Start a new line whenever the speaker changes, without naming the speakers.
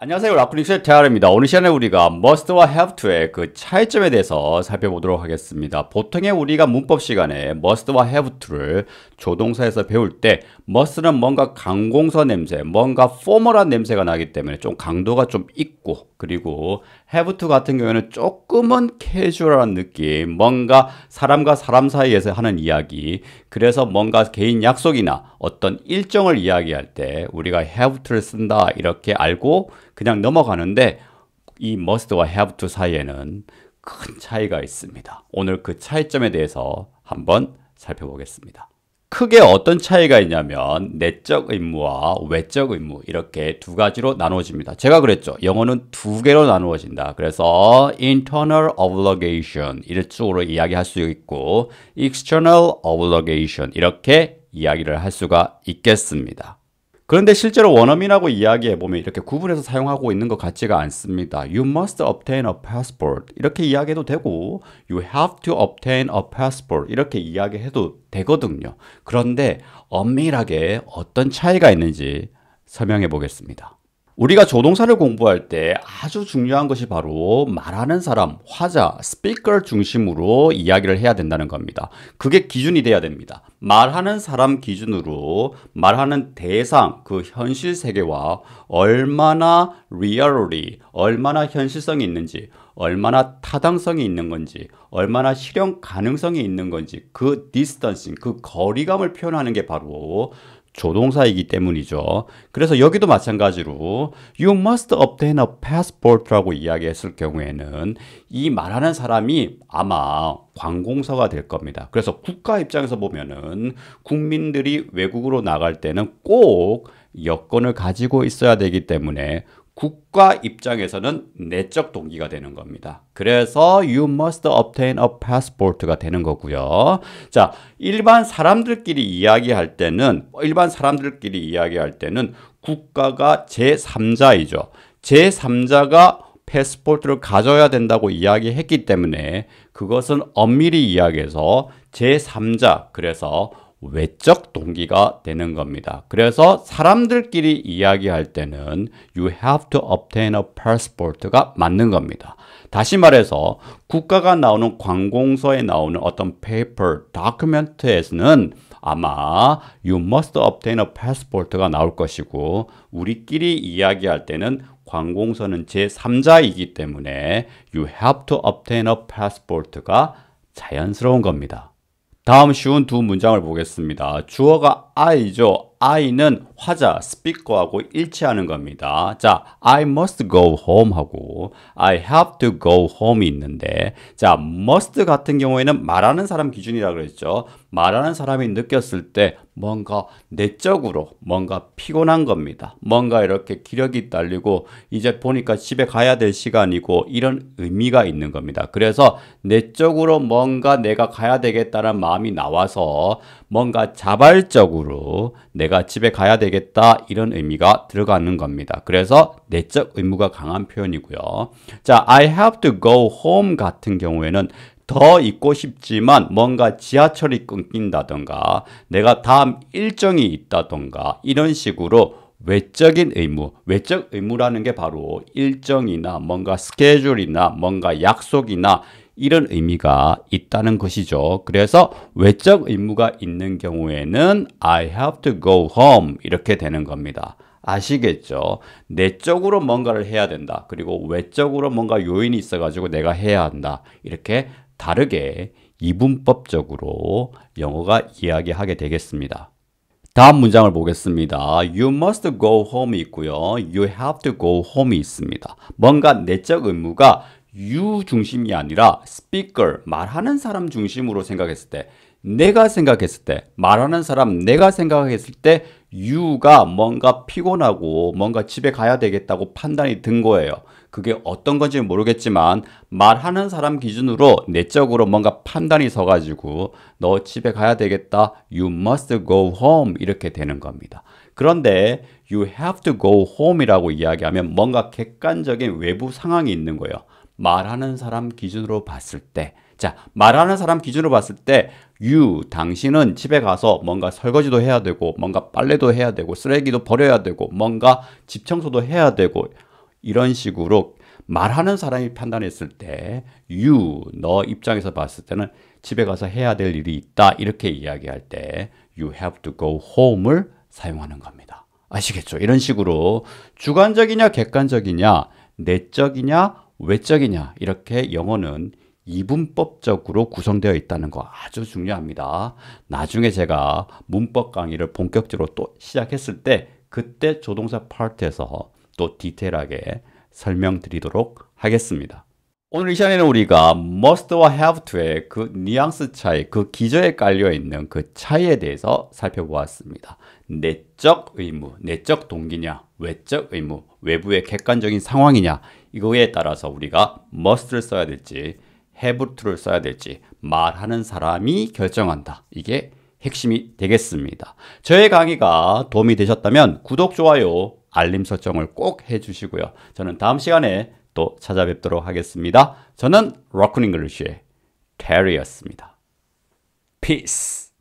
안녕하세요. 라프닉스의 태아입니다. 오늘 시간에 우리가 must와 have to의 그 차이점에 대해서 살펴보도록 하겠습니다. 보통의 우리가 문법 시간에 must와 have to를 조동사에서 배울 때 must는 뭔가 강공서 냄새, 뭔가 포멀한 냄새가 나기 때문에 좀 강도가 좀 있고, 그리고 have to 같은 경우에는 조금은 캐주얼한 느낌, 뭔가 사람과 사람 사이에서 하는 이야기, 그래서 뭔가 개인 약속이나 어떤 일정을 이야기할 때 우리가 have to를 쓴다 이렇게 알고 그냥 넘어가는데, 이 must와 have to 사이에는 큰 차이가 있습니다. 오늘 그 차이점에 대해서 한번 살펴보겠습니다. 크게 어떤 차이가 있냐면 내적 의무와 외적 의무, 이렇게 두 가지로 나누어집니다. 제가 그랬죠. 영어는 두 개로 나누어진다. 그래서 internal obligation 이쪽으로 이야기할 수 있고 external obligation 이렇게 이야기를 할 수가 있겠습니다. 그런데 실제로 원어민하고 이야기해보면 이렇게 구분해서 사용하고 있는 것 같지가 않습니다. You must obtain a passport 이렇게 이야기해도 되고 You have to obtain a passport 이렇게 이야기해도 되거든요. 그런데 엄밀하게 어떤 차이가 있는지 설명해 보겠습니다. 우리가 조동사를 공부할 때 아주 중요한 것이 바로 말하는 사람, 화자, 스피커 중심으로 이야기를 해야 된다는 겁니다. 그게 기준이 돼야 됩니다. 말하는 사람 기준으로 말하는 대상, 그 현실 세계와 얼마나 reality, 얼마나 현실성이 있는지, 얼마나 타당성이 있는 건지, 얼마나 실현 가능성이 있는 건지, 그 distancing, 그 거리감을 표현하는 게 바로 조동사이기 때문이죠. 그래서 여기도 마찬가지로 You must obtain a passport라고 이야기했을 경우에는 이 말하는 사람이 아마 관공서가 될 겁니다. 그래서 국가 입장에서 보면은 국민들이 외국으로 나갈 때는 꼭 여권을 가지고 있어야 되기 때문에 국가 입장에서는 내적 동기가 되는 겁니다. 그래서 you must obtain a passport가 되는 거고요. 자, 일반 사람들끼리 이야기할 때는 국가가 제3자이죠. 제3자가 패스포트를 가져야 된다고 이야기했기 때문에 그것은 엄밀히 이야기해서 제3자, 그래서 외적 동기가 되는 겁니다. 그래서 사람들끼리 이야기할 때는 you have to obtain a passport가 맞는 겁니다. 다시 말해서 국가가 나오는 관공서에 나오는 어떤 paper, document에서는 아마 you must obtain a passport가 나올 것이고 우리끼리 이야기할 때는 관공서는 제3자이기 때문에 you have to obtain a passport가 자연스러운 겁니다. 다음 쉬운 두 문장을 보겠습니다. 주어가 I죠. I는 화자, 스피커하고 일치하는 겁니다. 자, I must go home 하고 I have to go home이 있는데, 자, must 같은 경우에는 말하는 사람 기준이라고 그랬죠. 말하는 사람이 느꼈을 때 뭔가 내적으로 뭔가 피곤한 겁니다. 뭔가 이렇게 기력이 딸리고 이제 보니까 집에 가야 될 시간이고 이런 의미가 있는 겁니다. 그래서 내적으로 뭔가 내가 가야 되겠다는 마음이 나와서 뭔가 자발적으로 내가 집에 가야 되겠다 이런 의미가 들어가는 겁니다. 그래서 내적 의무가 강한 표현이고요. 자, I have to go home 같은 경우에는 더 있고 싶지만 뭔가 지하철이 끊긴다던가 내가 다음 일정이 있다던가 이런 식으로 외적인 의무, 외적 의무라는 게 바로 일정이나 뭔가 스케줄이나 뭔가 약속이나 이런 의미가 있다는 것이죠. 그래서 외적 의무가 있는 경우에는 I have to go home 이렇게 되는 겁니다. 아시겠죠? 내적으로 뭔가를 해야 된다. 그리고 외적으로 뭔가 요인이 있어가지고 내가 해야 한다. 이렇게 다르게 이분법적으로 영어가 이야기하게 되겠습니다. 다음 문장을 보겠습니다. You must go home이 있고요. You have to go home이 있습니다. 뭔가 내적 의무가 you 중심이 아니라 speaker, 말하는 사람 중심으로 생각했을 때, 내가 생각했을 때, 말하는 사람 내가 생각했을 때 you가 뭔가 피곤하고 뭔가 집에 가야 되겠다고 판단이 든 거예요. 그게 어떤 건지 모르겠지만 말하는 사람 기준으로 내적으로 뭔가 판단이 서가지고 너 집에 가야 되겠다. You must go home 이렇게 되는 겁니다. 그런데 you have to go home이라고 이야기하면 뭔가 객관적인 외부 상황이 있는 거예요. 말하는 사람 기준으로 봤을 때, 자, 말하는 사람 기준으로 봤을 때 당신은 집에 가서 뭔가 설거지도 해야 되고 뭔가 빨래도 해야 되고 쓰레기도 버려야 되고 뭔가 집 청소도 해야 되고 이런 식으로 말하는 사람이 판단했을 때 you, 너 입장에서 봤을 때는 집에 가서 해야 될 일이 있다 이렇게 이야기할 때 you have to go home을 사용하는 겁니다. 아시겠죠? 이런 식으로 주관적이냐 객관적이냐 내적이냐 외적이냐 이렇게 영어는 이분법적으로 구성되어 있다는 거 아주 중요합니다. 나중에 제가 문법 강의를 본격적으로 또 시작했을 때 그때 조동사 파트에서 또 디테일하게 설명드리도록 하겠습니다. 오늘 이 시간에는 우리가 must와 have to의 그 뉘앙스 차이, 그 기저에 깔려있는 그 차이에 대해서 살펴보았습니다. 내적 의무, 내적 동기냐, 외적 의무, 외부의 객관적인 상황이냐 이거에 따라서 우리가 must를 써야 될지 have to를 써야 될지 말하는 사람이 결정한다. 이게 핵심이 되겠습니다. 저의 강의가 도움이 되셨다면 구독, 좋아요, 알림 설정을 꼭 해주시고요. 저는 다음 시간에 또 찾아뵙도록 하겠습니다. 저는 Rockin' English의 Terry였습니다. Peace.